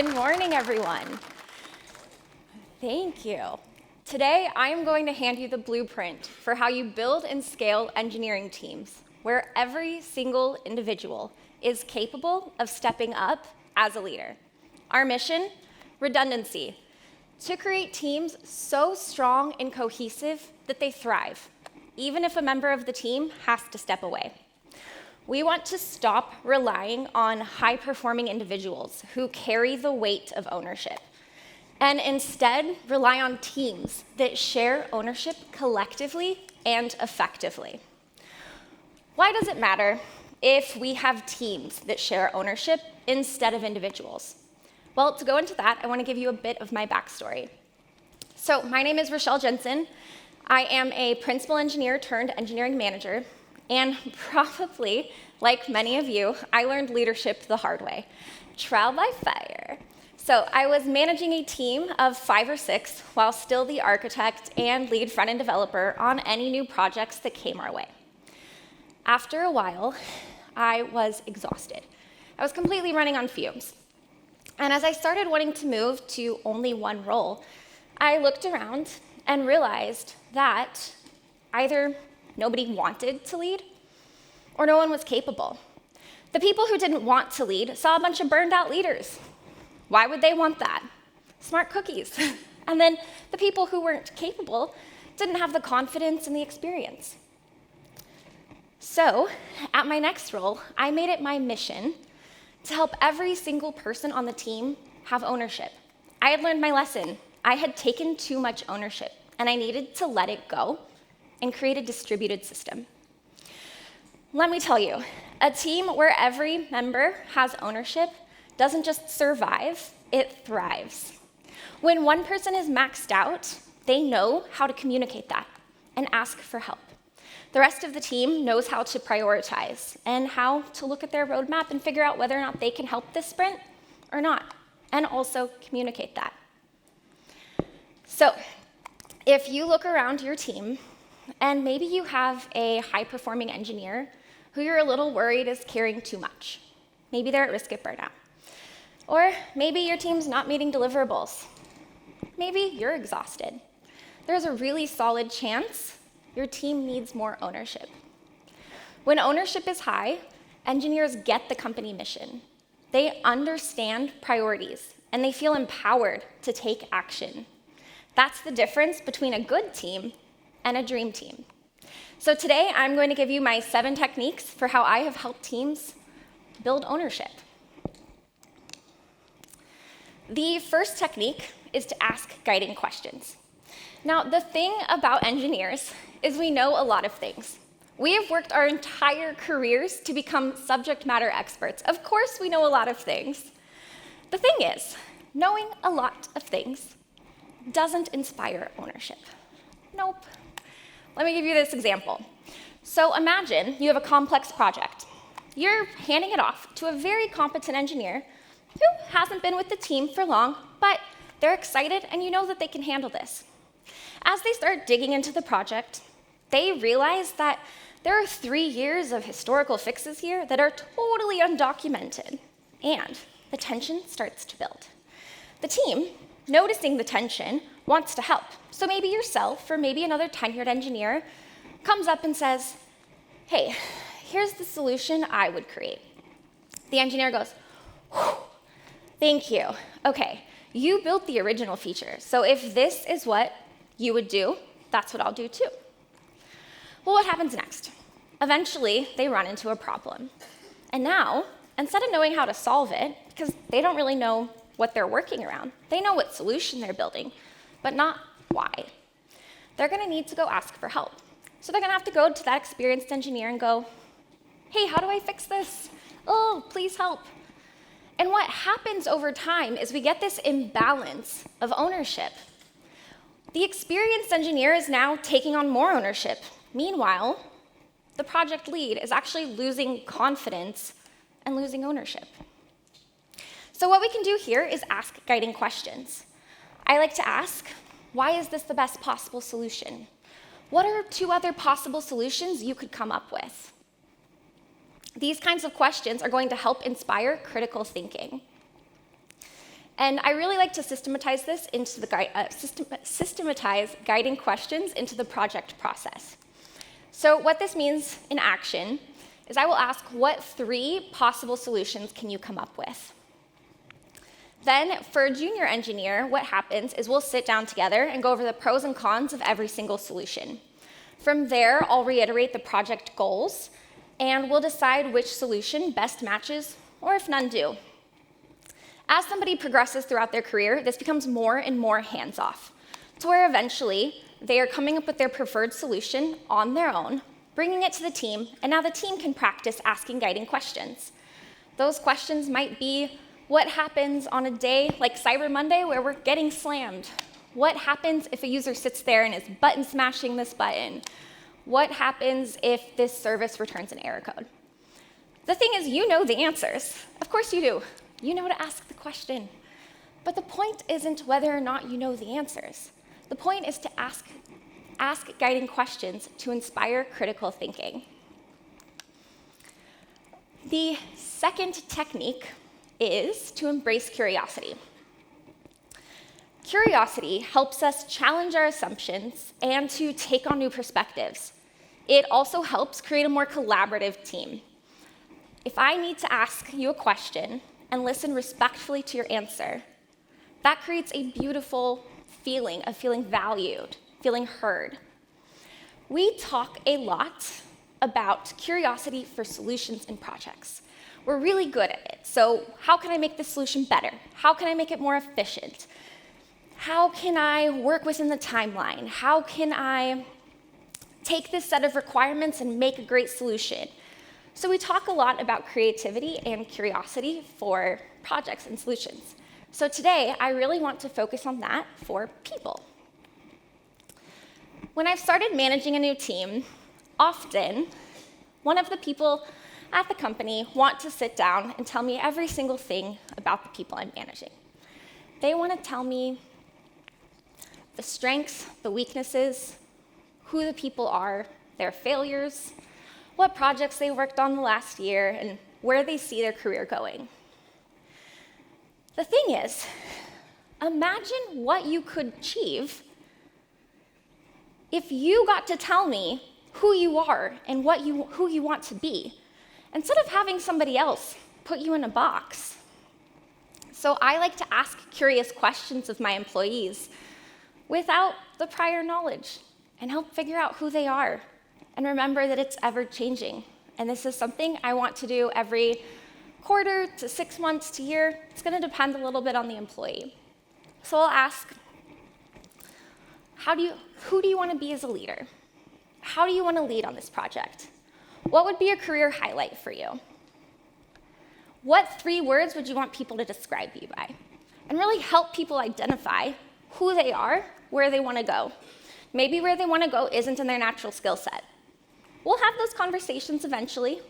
Good morning, everyone. Thank you. Today, I am going to hand you the blueprint for how you build and scale engineering teams, where every single individual is capable of stepping up as a leader. Our mission, redundancy, to create teams so strong and cohesive that they thrive, even if a member of the team has to step away. We want to stop relying on high-performing individuals who carry the weight of ownership, and instead rely on teams that share ownership collectively and effectively. Why does it matter if we have teams that share ownership instead of individuals? Well, to go into that, I want to give you a bit of my backstory. So my name is Rachelle Jensen. I am a principal engineer turned engineering manager, and probably, like many of you, I learned leadership the hard way, trial by fire. So I was managing a team of 5 or 6 while still the architect and lead front-end developer on any new projects that came our way. After a while, I was exhausted. I was completely running on fumes. And as I started wanting to move to only one role, I looked around and realized that either nobody wanted to lead or no one was capable. The people who didn't want to lead saw a bunch of burned out leaders. Why would they want that? Smart cookies. And then the people who weren't capable didn't have the confidence and the experience. So at my next role, I made it my mission to help every single person on the team have ownership. I had learned my lesson. I had taken too much ownership, and I needed to let it go and create a distributed system. Let me tell you, a team where every member has ownership doesn't just survive, it thrives. When one person is maxed out, they know how to communicate that and ask for help. The rest of the team knows how to prioritize and how to look at their roadmap and figure out whether or not they can help this sprint or not, and also communicate that. So, if you look around your team, and maybe you have a high-performing engineer who you're a little worried is carrying too much. Maybe they're at risk of burnout. Or maybe your team's not meeting deliverables. Maybe you're exhausted. There's a really solid chance your team needs more ownership. When ownership is high, engineers get the company mission. They understand priorities, and they feel empowered to take action. That's the difference between a good team and a dream team. So today, I'm going to give you my 7 techniques for how I have helped teams build ownership. The first technique is to ask guiding questions. Now, the thing about engineers is we know a lot of things. We have worked our entire careers to become subject matter experts. Of course, we know a lot of things. The thing is, knowing a lot of things doesn't inspire ownership. Nope. Let me give you this example. So imagine you have a complex project. You're handing it off to a very competent engineer who hasn't been with the team for long, but they're excited and you know that they can handle this. As they start digging into the project, they realize that there are 3 years of historical fixes here that are totally undocumented, and the tension starts to build. The team, noticing the tension, wants to help. So maybe yourself or maybe another tenured engineer comes up and says, hey, here's the solution I would create. The engineer goes, thank you. Okay, you built the original feature. So if this is what you would do, that's what I'll do too. Well, what happens next? Eventually, they run into a problem. And now, instead of knowing how to solve it, because they don't really know what they're working around, they know what solution they're building, but not why. They're going to need to go ask for help. So they're going to have to go to that experienced engineer and go, hey, how do I fix this? Oh, please help. And what happens over time is we get this imbalance of ownership. The experienced engineer is now taking on more ownership. Meanwhile, the project lead is actually losing confidence and losing ownership. So what we can do here is ask guiding questions. I like to ask, why is this the best possible solution? What are 2 other possible solutions you could come up with? These kinds of questions are going to help inspire critical thinking. And I really like to systematize this into systematize guiding questions into the project process. So what this means in action is I will ask, what 3 possible solutions can you come up with? Then for a junior engineer, what happens is we'll sit down together and go over the pros and cons of every single solution. From there, I'll reiterate the project goals, and we'll decide which solution best matches, or if none do. As somebody progresses throughout their career, this becomes more and more hands-off, to where eventually they are coming up with their preferred solution on their own, bringing it to the team, and now the team can practice asking guiding questions. Those questions might be, what happens on a day like Cyber Monday where we're getting slammed? What happens if a user sits there and is button smashing this button? What happens if this service returns an error code? The thing is, you know the answers. Of course you do. You know to ask the question. But the point isn't whether or not you know the answers. The point is to ask guiding questions to inspire critical thinking. The second technique is to embrace curiosity. Curiosity helps us challenge our assumptions and to take on new perspectives. It also helps create a more collaborative team. If I need to ask you a question and listen respectfully to your answer, that creates a beautiful feeling of feeling valued, feeling heard. We talk a lot about curiosity for solutions and projects. We're really good at it. So how can I make this solution better? How can I make it more efficient? How can I work within the timeline? How can I take this set of requirements and make a great solution? So we talk a lot about creativity and curiosity for projects and solutions. So today, I really want to focus on that for people. When I've started managing a new team, often one of the people at the company want to sit down and tell me every single thing about the people I'm managing. They want to tell me the strengths, the weaknesses, who the people are, their failures, what projects they worked on the last year, and where they see their career going. The thing is, imagine what you could achieve if you got to tell me who you are and who you want to be, instead of having somebody else put you in a box. So I like to ask curious questions of my employees without the prior knowledge and help figure out who they are. And remember that it's ever-changing. And this is something I want to do every quarter to 6 months to year. It's going to depend a little bit on the employee. So I'll ask, who do you want to be as a leader? How do you want to lead on this project? What would be a career highlight for you? What 3 words would you want people to describe you by? And really help people identify who they are, where they want to go. Maybe where they want to go isn't in their natural skill set. We'll have those conversations eventually,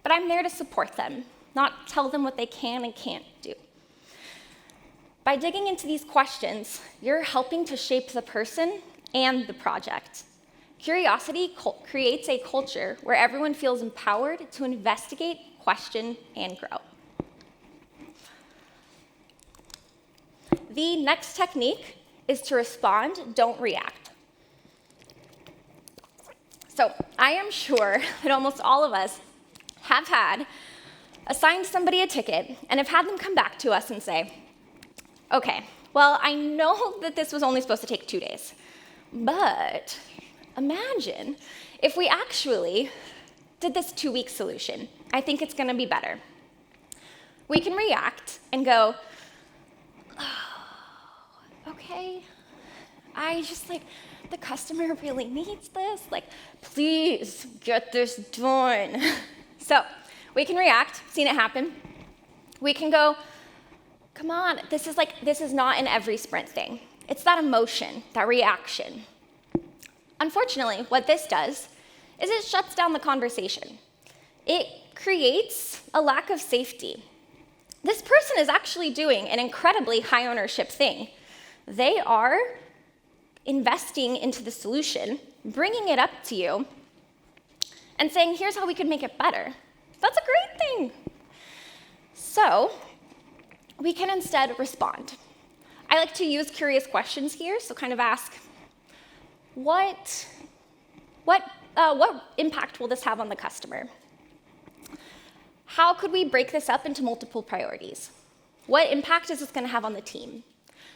but I'm there to support them, not tell them what they can and can't do. By digging into these questions, you're helping to shape the person and the project. Curiosity creates a culture where everyone feels empowered to investigate, question, and grow. The next technique is to respond, don't react. So I am sure that almost all of us have assigned somebody a ticket and have had them come back to us and say, okay, well, I know that this was only supposed to take 2 days, but imagine if we actually did this 2-week solution. I think it's going to be better. We can react and go, oh, okay, the customer really needs this. Please get this done. So we can react, seen it happen. We can go, come on, this is not an every sprint thing. It's that emotion, that reaction. Unfortunately, what this does is it shuts down the conversation. It creates a lack of safety. This person is actually doing an incredibly high ownership thing. They are investing into the solution, bringing it up to you, and saying, here's how we could make it better. That's a great thing. So we can instead respond. I like to use curious questions here, so kind of ask, what impact will this have on the customer? How could we break this up into multiple priorities? What impact is this going to have on the team?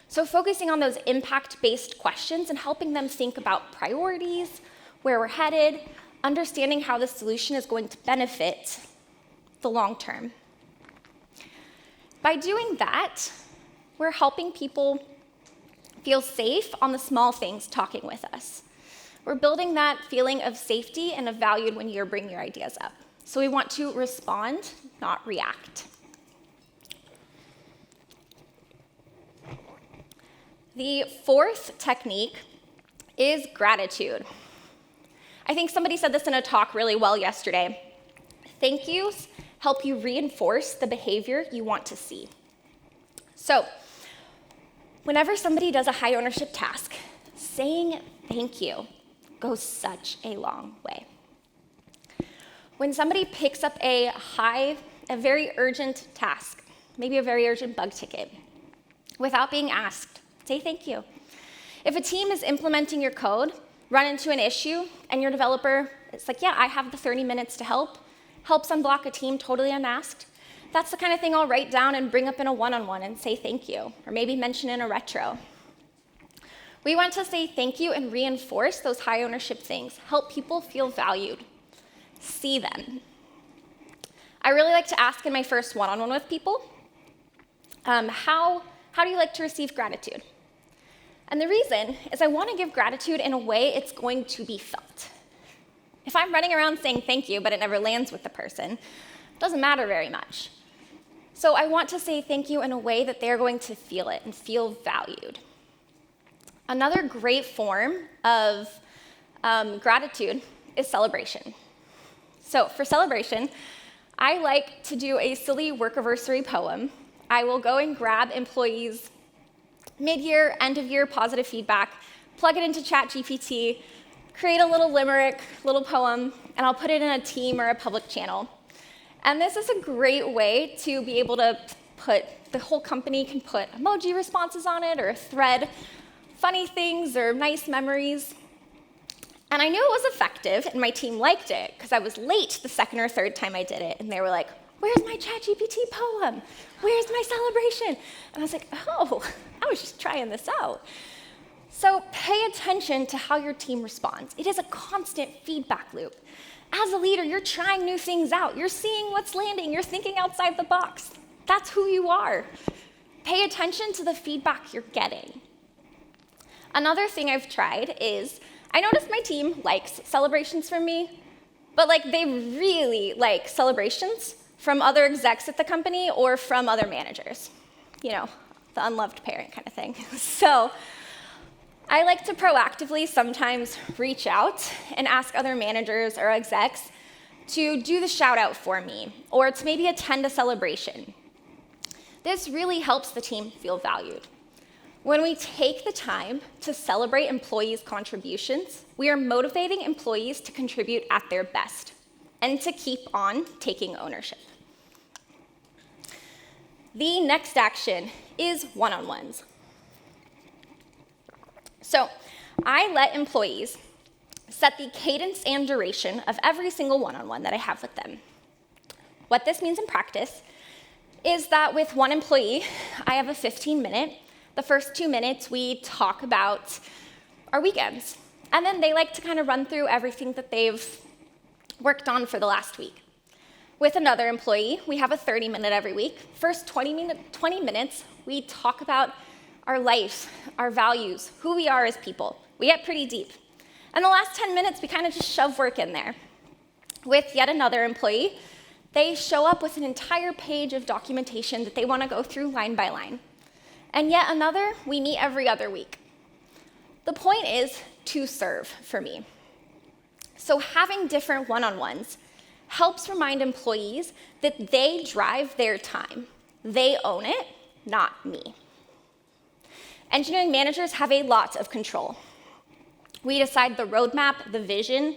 So focusing on those impact-based questions and helping them think about priorities, where we're headed, understanding how the solution is going to benefit the long term. By doing that, we're helping people feel safe on the small things talking with us. We're building that feeling of safety and of valued when you're bringing your ideas up. So we want to respond, not react. The fourth technique is gratitude. I think somebody said this in a talk really well yesterday. Thank yous help you reinforce the behavior you want to see. So, whenever somebody does a high ownership task, saying thank you goes such a long way. When somebody picks up a very urgent task, maybe a very urgent bug ticket, without being asked, say thank you. If a team is implementing your code, run into an issue, and your developer is like, yeah, I have the 30 minutes to helps unblock a team totally unasked, that's the kind of thing I'll write down and bring up in a one-on-one and say thank you, or maybe mention in a retro. We want to say thank you and reinforce those high ownership things, help people feel valued, see them. I really like to ask in my first one-on-one with people, how do you like to receive gratitude? And the reason is I want to give gratitude in a way it's going to be felt. If I'm running around saying thank you, but it never lands with the person, it doesn't matter very much. So I want to say thank you in a way that they're going to feel it and feel valued. Another great form of gratitude is celebration. So for celebration, I like to do a silly workiversary poem. I will go and grab employees' mid-year, end-of-year positive feedback, plug it into ChatGPT, create a little limerick, little poem, and I'll put it in a team or a public channel. And this is a great way to be able to the whole company can put emoji responses on it or a thread, funny things or nice memories. And I knew it was effective, and my team liked it, because I was late the second or third time I did it, and they were like, where's my ChatGPT poem? Where's my celebration? And I was like, oh, I was just trying this out. So pay attention to how your team responds. It is a constant feedback loop. As a leader, you're trying new things out. You're seeing what's landing. You're thinking outside the box. That's who you are. Pay attention to the feedback you're getting. Another thing I've tried is, I noticed my team likes celebrations from me, but they really like celebrations from other execs at the company or from other managers. You know, the unloved parent kind of thing. So I like to proactively sometimes reach out and ask other managers or execs to do the shout out for me, or to maybe attend a celebration. This really helps the team feel valued. When we take the time to celebrate employees' contributions, we are motivating employees to contribute at their best and to keep on taking ownership. The next action is one-on-ones. So I let employees set the cadence and duration of every single one-on-one that I have with them. What this means in practice is that with one employee, I have a 15-minute. The first 2 minutes, we talk about our weekends. And then they like to kind of run through everything that they've worked on for the last week. With another employee, we have a 30-minute every week. First 20 minutes, we talk about our life, our values, who we are as people. We get pretty deep. And the last 10 minutes, we kind of just shove work in there. With yet another employee, they show up with an entire page of documentation that they want to go through line by line. And yet another, we meet every other week. The point is to serve for me. So having different one-on-ones helps remind employees that they drive their time. They own it, not me. Engineering managers have a lot of control. We decide the roadmap, the vision,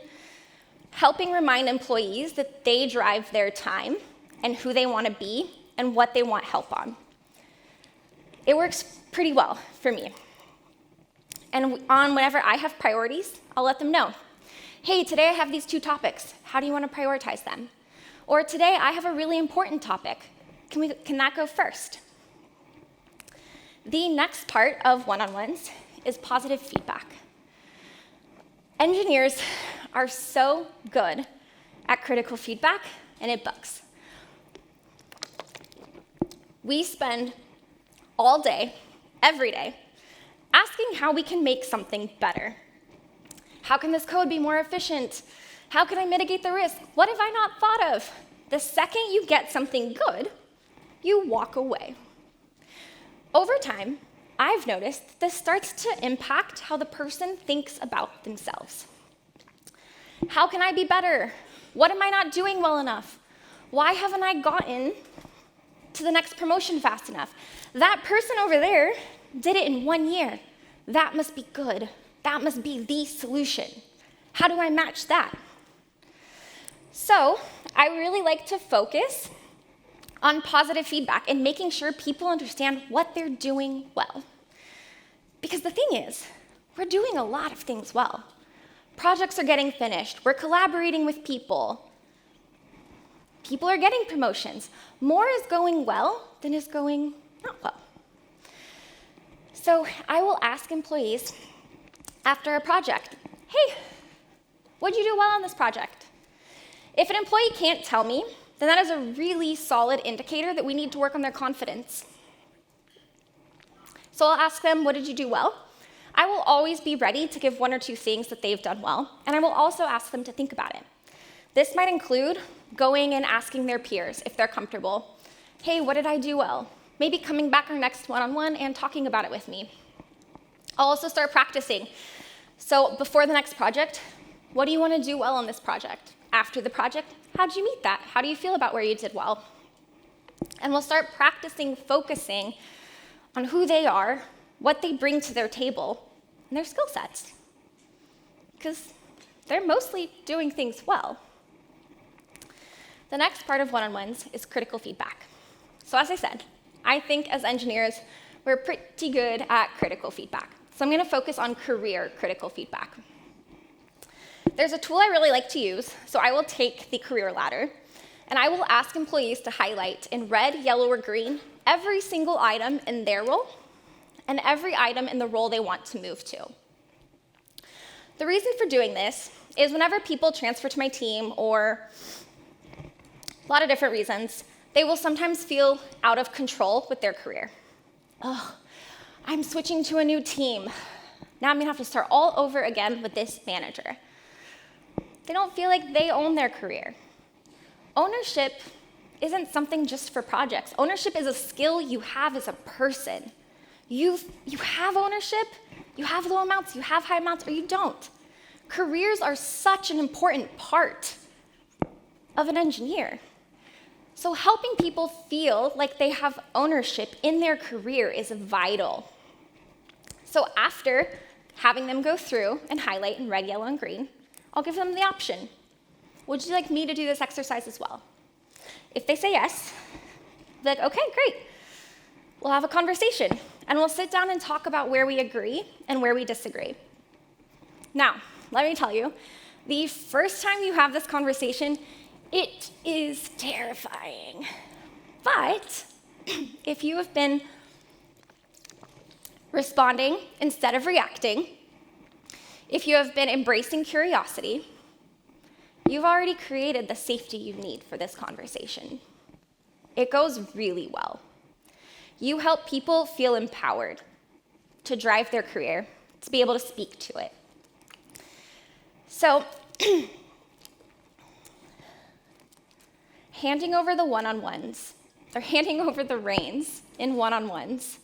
helping remind employees that they drive their time and who they want to be and what they want help on. It works pretty well for me. And on whenever I have priorities, I'll let them know. Hey, today I have these 2 topics. How do you want to prioritize them? Or today I have a really important topic. Can that go first? The next part of one-on-ones is positive feedback. Engineers are so good at critical feedback, and it bugs. We spend all day, every day, asking how we can make something better. How can this code be more efficient? How can I mitigate the risk? What have I not thought of? The second you get something good, you walk away. Over time, I've noticed this starts to impact how the person thinks about themselves. How can I be better? What am I not doing well enough? Why haven't I gotten to the next promotion fast enough? That person over there did it in 1 year. That must be good. That must be the solution. How do I match that? So I really like to focus on positive feedback and making sure people understand what they're doing well. Because the thing is, we're doing a lot of things well. Projects are getting finished. We're collaborating with people. People are getting promotions. More is going well than is going not well. So I will ask employees after a project, hey, what did you do well on this project? If an employee can't tell me, then that is a really solid indicator that we need to work on their confidence. So I'll ask them, what did you do well? I will always be ready to give 1 or 2 things that they've done well, and I will also ask them to think about it. This might include going and asking their peers if they're comfortable. Hey, what did I do well? Maybe coming back our next one-on-one and talking about it with me. I'll also start practicing. So before the next project, what do you want to do well on this project? After the project, how did you meet that? How do you feel about where you did well? And we'll start practicing focusing on who they are, what they bring to their table, and their skill sets. Because they're mostly doing things well. The next part of one-on-ones is critical feedback. So as I said, I think as engineers, we're pretty good at critical feedback. So I'm going to focus on career critical feedback. There's a tool I really like to use, so I will take the career ladder, and I will ask employees to highlight in red, yellow, or green every single item in their role and every item in the role they want to move to. The reason for doing this is whenever people transfer to my team, or a lot of different reasons, they will sometimes feel out of control with their career. Oh, I'm switching to a new team. Now I'm going to have to start all over again with this manager. They don't feel like they own their career. Ownership isn't something just for projects. Ownership is a skill you have as a person. You have ownership, you have low amounts, you have high amounts, or you don't. Careers are such an important part of an engineer. So helping people feel like they have ownership in their career is vital. So after having them go through and highlight in red, yellow, and green, I'll give them the option. Would you like me to do this exercise as well? If they say yes, they're like, okay, great. We'll have a conversation, and we'll sit down and talk about where we agree and where we disagree. Now, let me tell you, the first time you have this conversation, it is terrifying. But if you have been responding instead of reacting, if you have been embracing curiosity, you've already created the safety you need for this conversation. It goes really well. You help people feel empowered to drive their career, to be able to speak to it. So, handing over the one-on-ones, or handing over the reins in one-on-ones,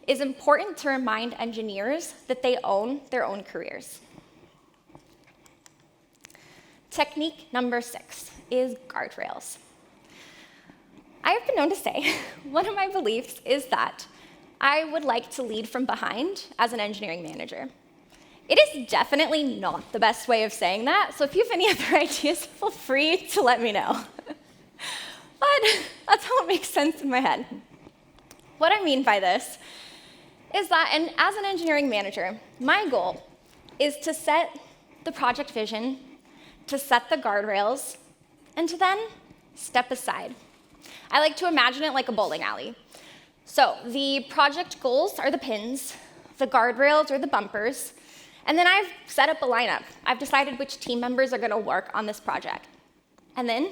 is important to remind engineers that they own their own careers. Technique number 6 is guardrails. I have been known to say one of my beliefs is that I would like to lead from behind as an engineering manager. It is definitely not the best way of saying that, so if you have any other ideas, feel free to let me know. But that's how it makes sense in my head. what I mean by this is that, and as an engineering manager, my goal is to set the project vision, to set the guardrails, and to then step aside. I like to imagine it like a bowling alley. So the project goals are the pins, the guardrails are the bumpers, and then I've set up a lineup. I've decided which team members are going to work on this project. And then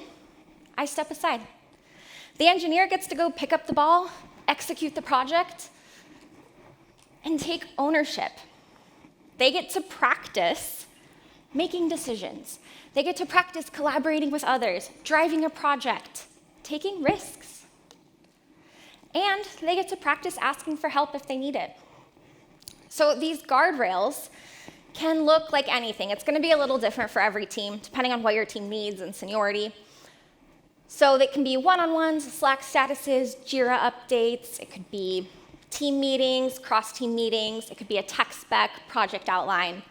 I step aside. The engineer gets to go pick up the ball, execute the project, and take ownership. They get to practice making decisions. They get to practice collaborating with others, driving a project, taking risks. And they get to practice asking for help if they need it. So these guardrails can look like anything. It's going to be a little different for every team, depending on what your team needs and seniority. So they can be one-on-ones, Slack statuses, Jira updates. It could be team meetings, cross-team meetings. It could be a tech spec, project outline.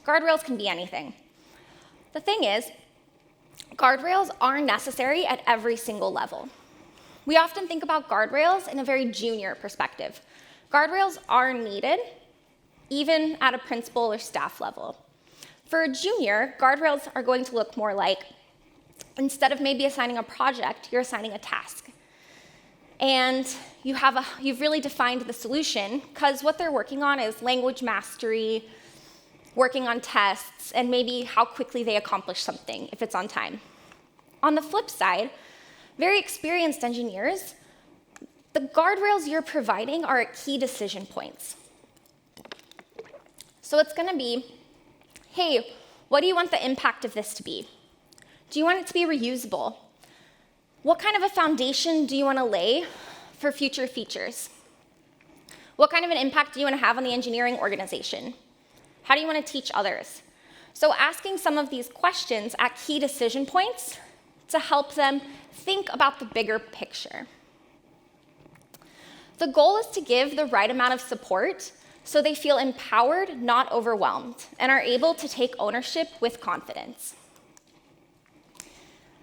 Guardrails can be anything. The thing is, guardrails are necessary at every single level. We often think about guardrails in a very junior perspective. Guardrails are needed, even at a principal or staff level. For a junior, guardrails are going to look more like, instead of maybe assigning a project, you're assigning a task. And you've really defined the solution, because what they're working on is language mastery, working on tests, and maybe how quickly they accomplish something, if it's on time. On the flip side, very experienced engineers, the guardrails you're providing are at key decision points. So it's going to be, hey, what do you want the impact of this to be? Do you want it to be reusable? What kind of a foundation do you want to lay for future features? What kind of an impact do you want to have on the engineering organization? How do you want to teach others? So asking some of these questions at key decision points to help them think about the bigger picture. The goal is to give the right amount of support so they feel empowered, not overwhelmed, and are able to take ownership with confidence.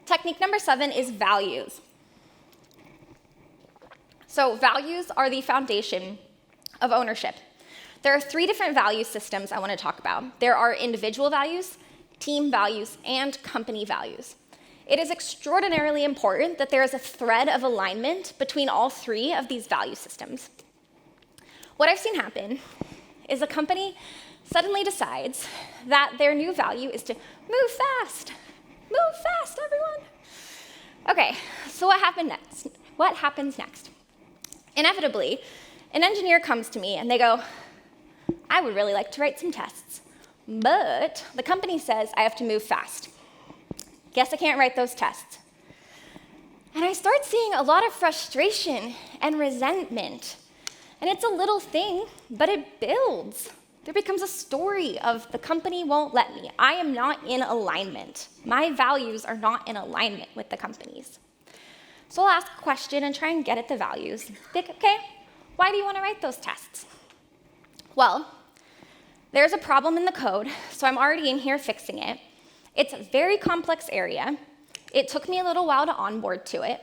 Technique number 7 is values. So values are the foundation of ownership. There are 3 different value systems I want to talk about. There are individual values, team values, and company values. It is extraordinarily important that there is a thread of alignment between all 3 of these value systems. What I've seen happen is a company suddenly decides that their new value is to move fast. Move fast, everyone. Okay, so what happens next? Inevitably, an engineer comes to me and they go, I would really like to write some tests, but the company says I have to move fast. Guess I can't write those tests. And I start seeing a lot of frustration and resentment. And it's a little thing, but it builds. There becomes a story of the company won't let me. I am not in alignment. My values are not in alignment with the company's. So I'll ask a question and try and get at the values. Think, okay, why do you want to write those tests? Well, there's a problem in the code, so I'm already in here fixing it. It's a very complex area. It took me a little while to onboard to it.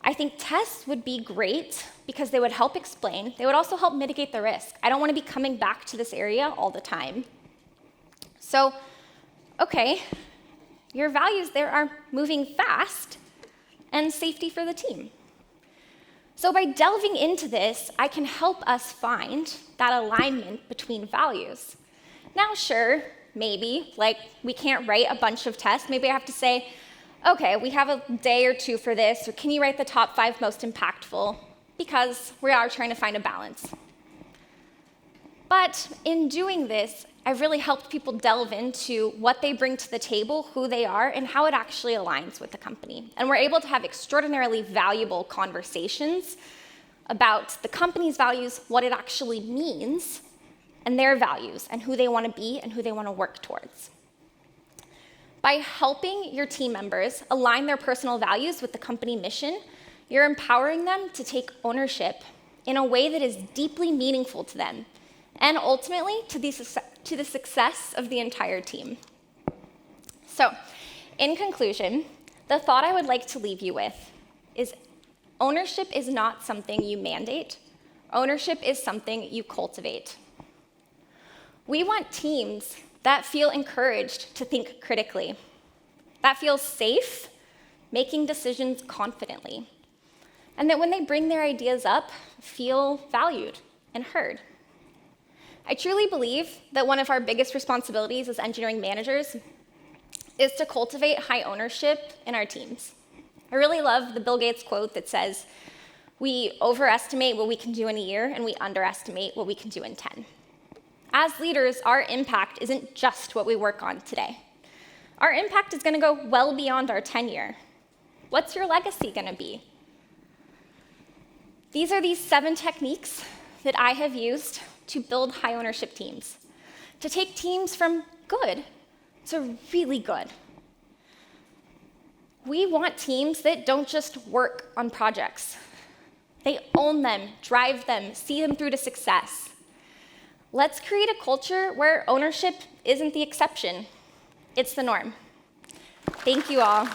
I think tests would be great because they would help explain. They would also help mitigate the risk. I don't want to be coming back to this area all the time. So, okay, your values there are moving fast and safety for the team. So by delving into this, I can help us find that alignment between values. Now, sure, maybe, like we can't write a bunch of tests. Maybe I have to say, okay, we have a day or 2 for this, or can you write the top 5 most impactful? Because we are trying to find a balance. But in doing this, I've really helped people delve into what they bring to the table, who they are, and how it actually aligns with the company. And we're able to have extraordinarily valuable conversations about the company's values, what it actually means, and their values, and who they want to be and who they want to work towards. By helping your team members align their personal values with the company mission, you're empowering them to take ownership in a way that is deeply meaningful to them, and ultimately to the success of the entire team. So, in conclusion, the thought I would like to leave you with is ownership is not something you mandate. Ownership is something you cultivate. We want teams that feel encouraged to think critically, that feel safe making decisions confidently, and that when they bring their ideas up, feel valued and heard. I truly believe that one of our biggest responsibilities as engineering managers is to cultivate high ownership in our teams. I really love the Bill Gates quote that says, "We overestimate what we can do in a year, and we underestimate what we can do in 10. As leaders, our impact isn't just what we work on today. Our impact is going to go well beyond our tenure. What's your legacy going to be? These are these 7 techniques that I have used to build high ownership teams, to take teams from good to really good. We want teams that don't just work on projects. They own them, drive them, see them through to success. Let's create a culture where ownership isn't the exception, it's the norm. Thank you all.